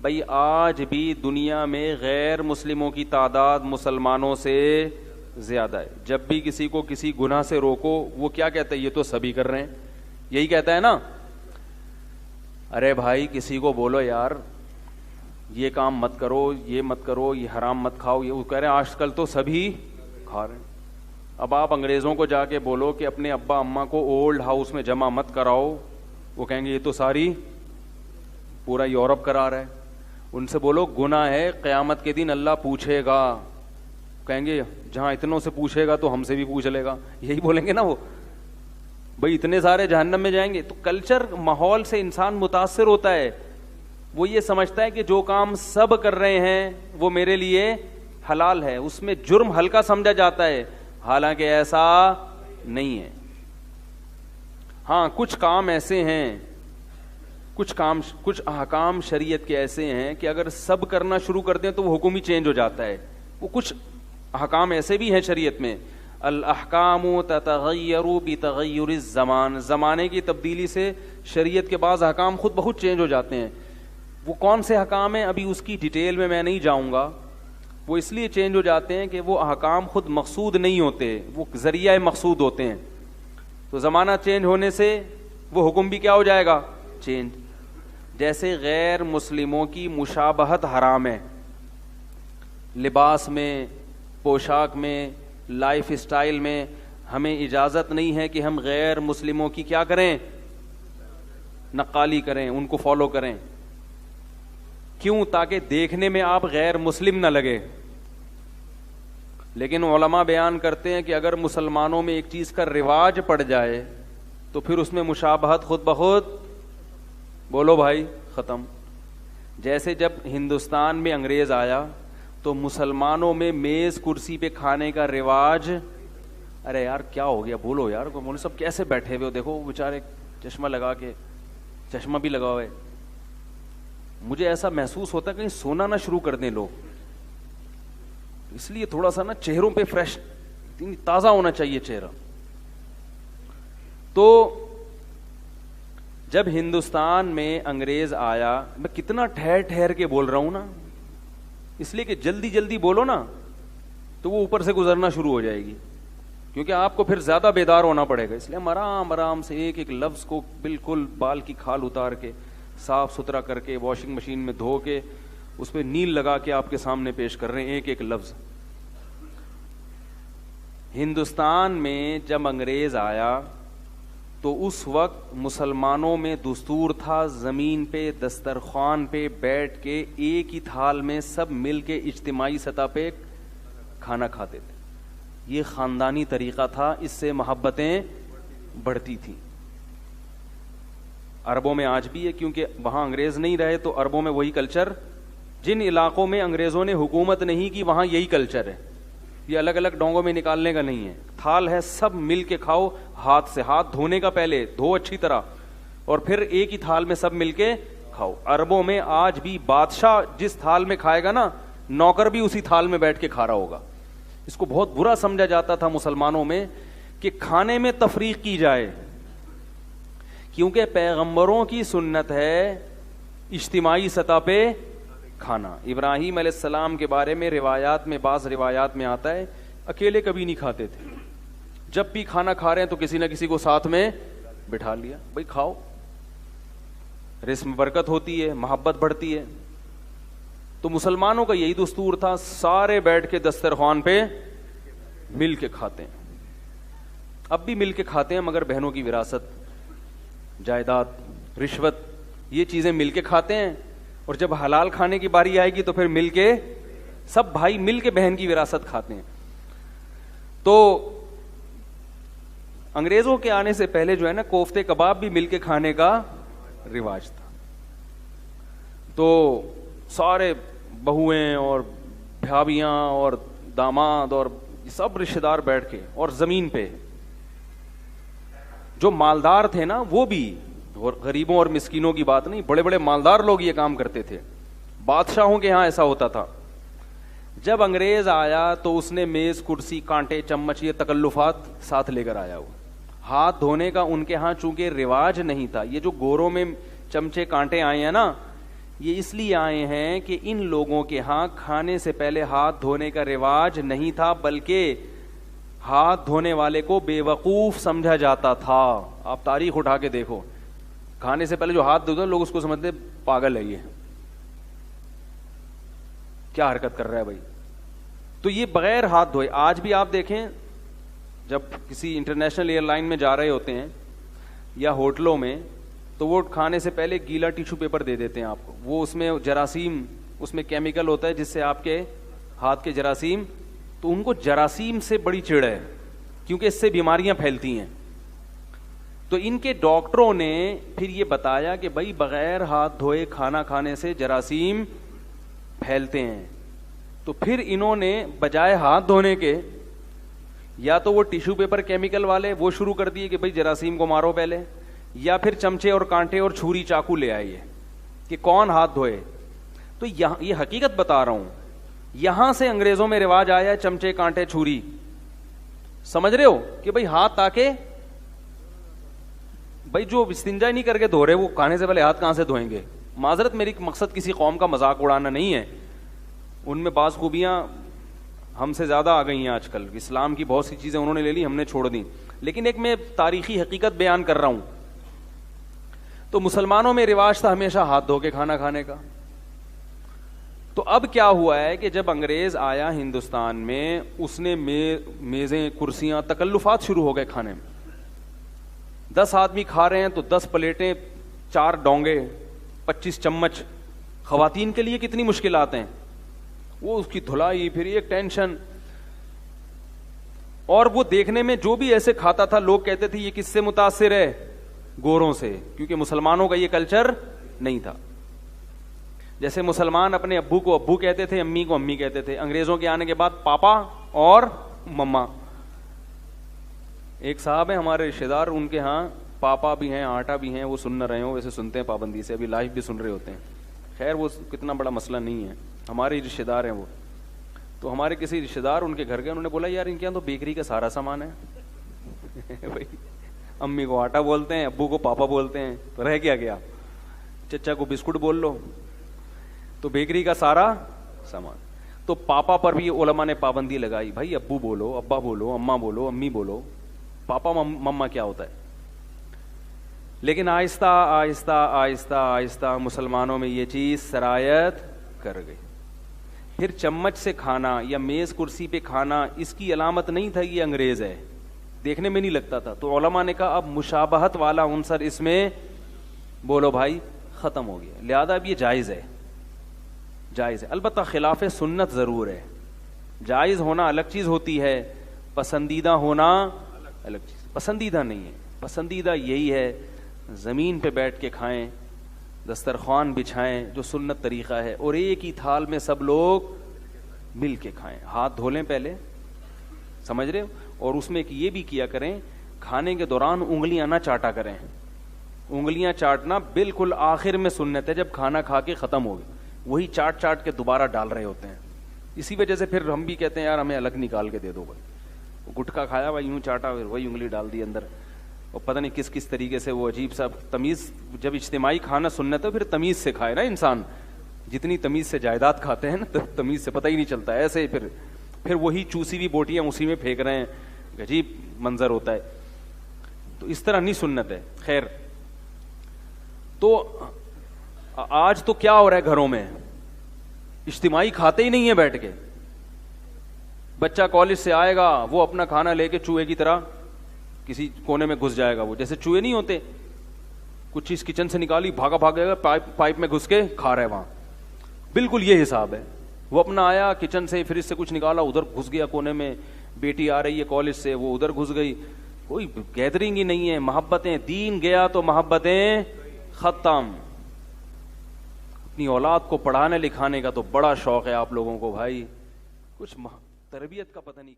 بھائی آج بھی دنیا میں غیر مسلموں کی تعداد مسلمانوں سے زیادہ ہے. جب بھی کسی کو کسی گناہ سے روکو وہ کیا کہتا ہے؟ یہ تو سبھی کر رہے ہیں. یہی کہتا ہے نا. ارے بھائی کسی کو بولو یار یہ کام مت کرو, یہ مت کرو, یہ حرام مت کھاؤ, یہ وہ کہہ رہے ہیں آج کل تو سبھی کھا رہے ہیں. اب آپ انگریزوں کو جا کے بولو کہ اپنے ابا اماں کو اولڈ ہاؤس میں جمع مت کراؤ, وہ کہیں گے یہ تو ساری پورا یورپ کرا رہا ہے. ان سے بولو گناہ ہے, قیامت کے دن اللہ پوچھے گا, کہیں گے جہاں اتنوں سے پوچھے گا تو ہم سے بھی پوچھ لے گا. یہی بولیں گے نا وہ, بھائی اتنے سارے جہنم میں جائیں گے. تو کلچر ماحول سے انسان متاثر ہوتا ہے. وہ یہ سمجھتا ہے کہ جو کام سب کر رہے ہیں وہ میرے لیے حلال ہے, اس میں جرم ہلکا سمجھا جاتا ہے, حالانکہ ایسا نہیں ہے. ہاں کچھ کام ایسے ہیں, کچھ احکام شریعت کے ایسے ہیں کہ اگر سب کرنا شروع کر دیں تو وہ حکم ہی چینج ہو جاتا ہے. وہ کچھ احکام ایسے بھی ہیں شریعت میں, الاحکام تتغیر بتغیر الزمان, زمانے کی تبدیلی سے شریعت کے بعض احکام خود بخود چینج ہو جاتے ہیں. وہ کون سے احکام ہیں ابھی اس کی ڈیٹیل میں نہیں جاؤں گا. وہ اس لیے چینج ہو جاتے ہیں کہ وہ احکام خود مقصود نہیں ہوتے, وہ ذریعہ مقصود ہوتے ہیں. تو زمانہ چینج ہونے سے وہ حکم بھی کیا ہو جائے گا؟ چینج. جیسے غیر مسلموں کی مشابہت حرام ہے, لباس میں, پوشاک میں, لائف اسٹائل میں ہمیں اجازت نہیں ہے کہ ہم غیر مسلموں کی کیا کریں؟ نقالی کریں, ان کو فالو کریں. کیوں؟ تاکہ دیکھنے میں آپ غیر مسلم نہ لگے. لیکن علماء بیان کرتے ہیں کہ اگر مسلمانوں میں ایک چیز کا رواج پڑ جائے تو پھر اس میں مشابہت خود بخود, بولو بھائی, ختم. جیسے جب ہندوستان میں انگریز آیا تو مسلمانوں میں میز کرسی پہ کھانے کا رواج, ارے یار کیا ہو گیا بولو یار, بولو سب کیسے بیٹھے ہوئے ہو, دیکھو بیچارے چشمہ لگا کے, چشمہ بھی لگا ہوا ہے. مجھے ایسا محسوس ہوتا ہے کہیں سونا نہ شروع کر دیں لوگ, اس لیے تھوڑا سا نا چہروں پہ فریش, تازہ ہونا چاہیے چہرہ. تو جب ہندوستان میں انگریز آیا, میں کتنا ٹھہر ٹھہر کے بول رہا ہوں نا, اس لیے کہ جلدی جلدی بولو نا تو وہ اوپر سے گزرنا شروع ہو جائے گی, کیونکہ آپ کو پھر زیادہ بیدار ہونا پڑے گا. اس لیے ہم آرام آرام سے ایک ایک لفظ کو بالکل بال کی کھال اتار کے صاف ستھرا کر کے واشنگ مشین میں دھو کے اس پہ نیل لگا کے آپ کے سامنے پیش کر رہے ہیں ایک ایک لفظ. ہندوستان میں جب انگریز آیا تو اس وقت مسلمانوں میں دستور تھا زمین پہ دسترخوان پہ بیٹھ کے ایک ہی تھال میں سب مل کے اجتماعی سطح پہ کھانا کھاتے تھے. یہ خاندانی طریقہ تھا, اس سے محبتیں بڑھتی تھیں. عربوں میں آج بھی ہے, کیونکہ وہاں انگریز نہیں رہے تو عربوں میں وہی کلچر, جن علاقوں میں انگریزوں نے حکومت نہیں کی وہاں یہی کلچر ہے. یہ الگ الگ ڈونگوں میں نکالنے کا نہیں ہے, تھال ہے سب مل کے کھاؤ, ہاتھ سے, ہاتھ دھونے کا پہلے دھو اچھی طرح, اور پھر ایک ہی تھال میں سب مل کے کھاؤ. عربوں میں آج بھی بادشاہ جس تھال میں کھائے گا نا, نوکر بھی اسی تھال میں بیٹھ کے کھا رہا ہوگا. اس کو بہت برا سمجھا جاتا تھا مسلمانوں میں کہ کھانے میں تفریق کی جائے, کیونکہ پیغمبروں کی سنت ہے اجتماعی سطح پہ کھانا. ابراہیم علیہ السلام کے بارے میں روایات میں, بعض روایات میں آتا ہے اکیلے کبھی نہیں کھاتے تھے, جب بھی کھانا کھا رہے ہیں تو کسی نہ کسی کو ساتھ میں بٹھا لیا, بھائی کھاؤ, رزق میں برکت ہوتی ہے, محبت بڑھتی ہے. تو مسلمانوں کا یہی دستور تھا, سارے بیٹھ کے دسترخوان پہ مل کے کھاتے ہیں. اب بھی مل کے کھاتے ہیں, مگر بہنوں کی وراثت, جائیداد, رشوت, یہ چیزیں مل کے کھاتے ہیں. اور جب حلال کھانے کی باری آئے گی تو پھر مل کے سب بھائی مل کے بہن کی وراثت کھاتے ہیں. تو انگریزوں کے آنے سے پہلے جو ہے نا کوفتے کباب بھی مل کے کھانے کا رواج تھا. تو سارے بہویں اور بھابیاں اور داماد اور سب رشتے دار بیٹھ کے, اور زمین پہ جو مالدار تھے نا وہ بھی, اور غریبوں اور مسکینوں کی بات نہیں, بڑے بڑے مالدار لوگ یہ کام کرتے تھے. بادشاہوں کے ہاں ایسا ہوتا تھا. جب انگریز آیا تو اس نے میز کرسی کانٹے چمچ یہ تکلفات ساتھ لے کر آیا. وہ ہاتھ دھونے کا ان کے ہاں چونکہ رواج نہیں تھا. یہ جو گوروں میں چمچے کانٹے آئے ہیں نا, یہ اس لیے آئے ہیں کہ ان لوگوں کے ہاں کھانے سے پہلے ہاتھ دھونے کا رواج نہیں تھا، بلکہ ہاتھ دھونے والے کو بے وقوف سمجھا جاتا تھا. آپ تاریخ اٹھا کے دیکھو، کھانے سے پہلے جو ہاتھ دھوتے ہیں لوگ اس کو سمجھتے پاگل ہے، یہ کیا حرکت کر رہا ہے بھائی. تو یہ بغیر ہاتھ دھوئے. آج بھی آپ دیکھیں جب کسی انٹرنیشنل ایئر لائن میں جا رہے ہوتے ہیں یا ہوٹلوں میں، تو وہ کھانے سے پہلے گیلا ٹیشو پیپر دے دیتے ہیں آپ کو. وہ اس میں جراثیم، اس میں کیمیکل ہوتا ہے جس سے آپ کے ہاتھ کے جراثیم، تو ان کو جراثیم سے بڑی چڑ ہے کیونکہ اس سے بیماریاں پھیلتی ہیں. تو ان کے ڈاکٹروں نے پھر یہ بتایا کہ بھائی بغیر ہاتھ دھوئے کھانا کھانے سے جراثیم پھیلتے ہیں. تو پھر انہوں نے بجائے ہاتھ دھونے کے یا تو وہ ٹیشو پیپر کیمیکل والے وہ شروع کر دیے کہ بھائی جراثیم کو مارو پہلے، یا پھر چمچے اور کانٹے اور چھری چاقو لے آئیے کہ کون ہاتھ دھوئے. تو یہ حقیقت بتا رہا ہوں، یہاں سے انگریزوں میں رواج آیا چمچے کانٹے چھری. سمجھ رہے ہو کہ بھائی ہاتھ تاکہ بھائی جو استنجا نہیں کر کے دھو رہے وہ کھانے سے پہلے ہاتھ کہاں سے دھوئیں گے. معذرت، میری مقصد کسی قوم کا مذاق اڑانا نہیں ہے، ان میں بعض خوبیاں ہم سے زیادہ آ گئی ہیں آج کل. اسلام کی بہت سی چیزیں انہوں نے لے لی، ہم نے چھوڑ دی. لیکن ایک میں تاریخی حقیقت بیان کر رہا ہوں. تو مسلمانوں میں رواج تھا ہمیشہ ہاتھ دھو کے کھانا کھانے کا. تو اب کیا ہوا ہے کہ جب انگریز آیا ہندوستان میں، اس نے میزیں، کرسیاں، تکلفات شروع ہو گئے کھانے میں. 10 آدمی کھا رہے ہیں تو 10 پلیٹیں، 4 ڈونگے، 25 چمچ. خواتین کے لیے کتنی مشکلات ہیں، وہ اس کی دھلائی، پھر ایک ٹینشن. اور وہ دیکھنے میں جو بھی ایسے کھاتا تھا لوگ کہتے تھے یہ کس سے متاثر ہے؟ گوروں سے، کیونکہ مسلمانوں کا یہ کلچر نہیں تھا. جیسے مسلمان اپنے ابو کو ابو کہتے تھے، امی کو امی کہتے تھے. انگریزوں کے آنے کے بعد پاپا اور مما. ایک صاحب ہیں ہمارے رشتے دار، ان کے ہاں پاپا بھی ہیں، آٹا بھی ہیں. وہ سن نہ رہے ہوں، ویسے سنتے ہیں پابندی سے، ابھی لائف بھی سن رہے ہوتے ہیں. خیر وہ کتنا بڑا مسئلہ نہیں ہے، ہمارے رشتے دار ہیں وہ. تو ہمارے کسی رشتے دار ان کے گھر گئے، انہوں نے بولا یار ان کے یہاں تو بیکری کا سارا سامان ہے. بھائی امی کو آٹا بولتے ہیں، ابو کو پاپا بولتے ہیں، تو رہ گیا. چچا کو بسکٹ بول لو، تو بیکری کا سارا سامان. تو پاپا پر بھی علماء نے پابندی لگائی، بھائی ابو بولو، ابا بولو، اماں بولو، امی بولو، پاپا مما کیا ہوتا ہے. لیکن آہستہ آہستہ آہستہ آہستہ مسلمانوں میں یہ چیز سرایت کر گئی. پھر چمچ سے کھانا یا میز کرسی پہ کھانا اس کی علامت نہیں تھا یہ انگریز ہے، دیکھنے میں نہیں لگتا تھا. تو علماء نے کہا اب مشابہت والا عنصر اس میں بولو بھائی ختم ہو گیا، لہذا اب یہ جائز ہے. جائز ہے، البتہ خلاف سنت ضرور ہے. جائز ہونا الگ چیز ہوتی ہے، پسندیدہ ہونا الگ چیز. پسندیدہ نہیں ہے، پسندیدہ یہی ہے زمین پہ بیٹھ کے کھائیں، دسترخوان بچھائیں جو سنت طریقہ ہے، اور ایک ہی تھال میں سب لوگ مل کے کھائیں. ہاتھ دھو لیں پہلے، سمجھ رہے ہو. اور اس میں یہ بھی کیا کریں کھانے کے دوران انگلیاں نہ چاٹا کریں. انگلیاں چاٹنا بالکل آخر میں سنت ہے، جب کھانا کھا کے ختم ہو گیا وہی چاٹ چاٹ کے دوبارہ ڈال رہے ہوتے ہیں. اسی وجہ سے پھر ہم بھی کہتے ہیں یار ہمیں الگ نکال کے دے دو. بھائی وہ گٹکا کھایا بھائی یوں چاٹا، پھر وہی انگلی ڈال دی اندر، اور پتہ نہیں کس کس طریقے سے وہ عجیب سا تمیز. جب اجتماعی کھانا سنت ہے پھر تمیز سے کھائے نا انسان. جتنی تمیز سے جائیداد کھاتے ہیں نا تمیز سے پتہ ہی نہیں چلتا. ایسے پھر وہی چوسی ہوئی بوٹیاں اسی میں پھینک رہے ہیں، عجیب منظر ہوتا ہے. تو اس طرح نہیں سنت ہے. خیر، تو آج تو کیا ہو رہا ہے گھروں میں، اجتماعی کھاتے ہی نہیں ہیں بیٹھ کے. بچہ کالج سے آئے گا وہ اپنا کھانا لے کے چوہے کی طرح کسی کونے میں گھس جائے گا. وہ جیسے چوہے نہیں ہوتے، کچھ چیز کچن سے نکالی بھاگا بھاگے گا، پائپ میں گھس کے کھا رہے وہاں. بالکل یہ حساب ہے. وہ اپنا آیا کچن سے، فریج سے کچھ نکالا ادھر گھس گیا کونے میں. بیٹی آ رہی ہے کالج سے، وہ ادھر گھس گئی. کوئی گیدرنگ ہی نہیں ہے. محبتیں، دین گیا تو محبتیں ختم. اپنی اولاد کو پڑھانے لکھانے کا تو بڑا شوق ہے آپ لوگوں کو بھائی، کچھ تربیت کا پتہ نہیں.